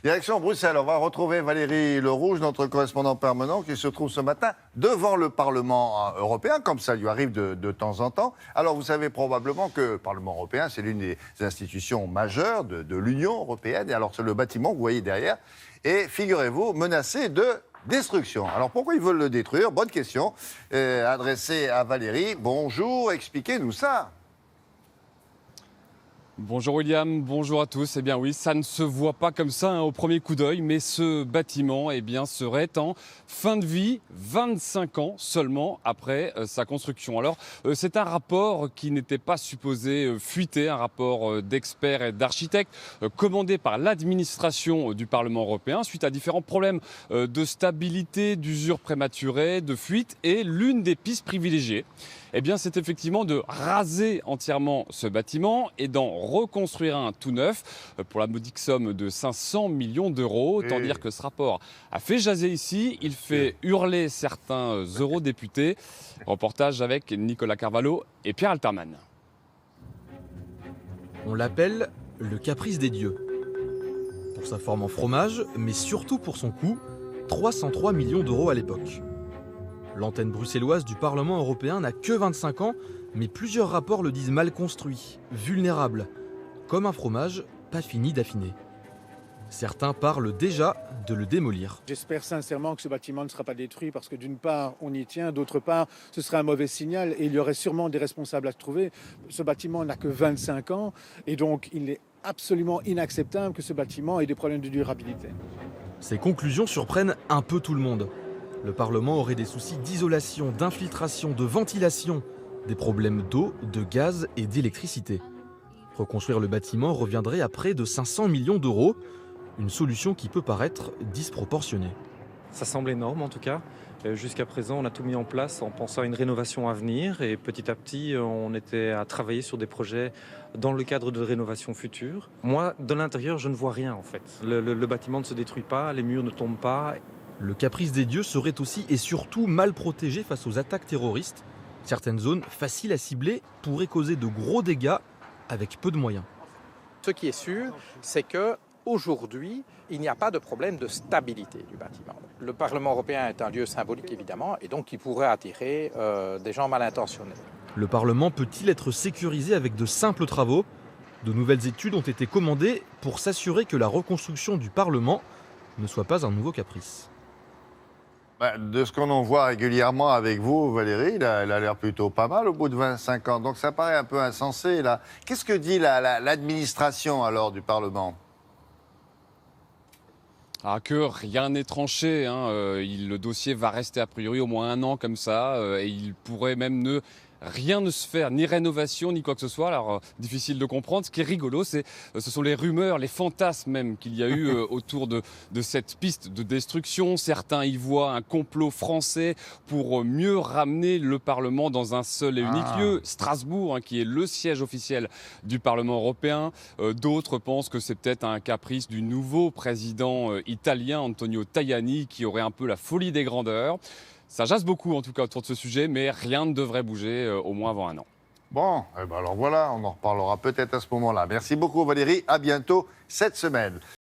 Direction Bruxelles, on va retrouver Valérie Lerouge, notre correspondant permanent, qui se trouve ce matin devant le Parlement européen, comme ça lui arrive de temps en temps. Alors vous savez probablement que le Parlement européen, c'est l'une des institutions majeures de l'Union européenne. Et alors c'est le bâtiment, vous voyez derrière, et figurez-vous, menacé de destruction. Alors pourquoi ils veulent le détruire? Bonne question, adressée à Valérie. Bonjour, expliquez-nous ça. Bonjour William, bonjour à tous. Eh bien oui, ça ne se voit pas comme ça au premier coup d'œil, mais ce bâtiment serait en fin de vie, 25 ans seulement après sa construction. Alors c'est un rapport qui n'était pas supposé fuiter, un rapport d'experts et d'architectes commandé par l'administration du Parlement européen suite à différents problèmes de stabilité, d'usure prématurée, de fuite. Et l'une des pistes privilégiées, c'est effectivement de raser entièrement ce bâtiment et d'en reconstruire un tout neuf pour la modique somme de 500 millions d'euros. Autant dire que ce rapport a fait jaser ici, il fait hurler certains eurodéputés. Reportage avec Nicolas Carvalho et Pierre Alterman. On l'appelle le caprice des dieux. Pour sa forme en fromage, mais surtout pour son coût, 303 millions d'euros à l'époque. L'antenne bruxelloise du Parlement européen n'a que 25 ans, mais plusieurs rapports le disent mal construit, vulnérable, comme un fromage pas fini d'affiner. Certains parlent déjà de le démolir. J'espère sincèrement que ce bâtiment ne sera pas détruit parce que d'une part, on y tient, d'autre part, ce serait un mauvais signal et il y aurait sûrement des responsables à trouver. Ce bâtiment n'a que 25 ans et donc il est absolument inacceptable que ce bâtiment ait des problèmes de durabilité. Ces conclusions surprennent un peu tout le monde. Le Parlement aurait des soucis d'isolation, d'infiltration, de ventilation, des problèmes d'eau, de gaz et d'électricité. Reconstruire le bâtiment reviendrait à près de 500 millions d'euros, une solution qui peut paraître disproportionnée. Ça semble énorme en tout cas. Jusqu'à présent, on a tout mis en place en pensant à une rénovation à venir et petit à petit, on était à travailler sur des projets dans le cadre de rénovation future. Moi, de l'intérieur, je ne vois rien en fait. Le bâtiment ne se détruit pas, les murs ne tombent pas. Le caprice des dieux serait aussi et surtout mal protégé face aux attaques terroristes. Certaines zones faciles à cibler pourraient causer de gros dégâts avec peu de moyens. Ce qui est sûr, c'est que aujourd'hui, il n'y a pas de problème de stabilité du bâtiment. Le Parlement européen est un lieu symbolique évidemment, et donc il pourrait attirer des gens mal intentionnés. Le Parlement peut-il être sécurisé avec de simples travaux? De nouvelles études ont été commandées pour s'assurer que la reconstruction du Parlement ne soit pas un nouveau caprice. De ce qu'on en voit régulièrement avec vous, Valérie, il a l'air plutôt pas mal au bout de 25 ans. Donc ça paraît un peu insensé, là. Qu'est-ce que dit l'administration, alors, du Parlement ? Que rien n'est tranché. Le dossier va rester a priori au moins un an comme ça. Et il pourrait même rien ne se faire, ni rénovation, ni quoi que ce soit. Alors, difficile de comprendre. Ce qui est rigolo, ce sont les rumeurs, les fantasmes même qu'il y a eu autour de cette piste de destruction. Certains y voient un complot français pour mieux ramener le Parlement dans un seul et unique lieu, Strasbourg, qui est le siège officiel du Parlement européen. D'autres pensent que c'est peut-être un caprice du nouveau président italien, Antonio Tajani, qui aurait un peu la folie des grandeurs. Ça jase beaucoup en tout cas autour de ce sujet, mais rien ne devrait bouger au moins avant un an. Bon, alors voilà, on en reparlera peut-être à ce moment-là. Merci beaucoup Valérie, à bientôt cette semaine.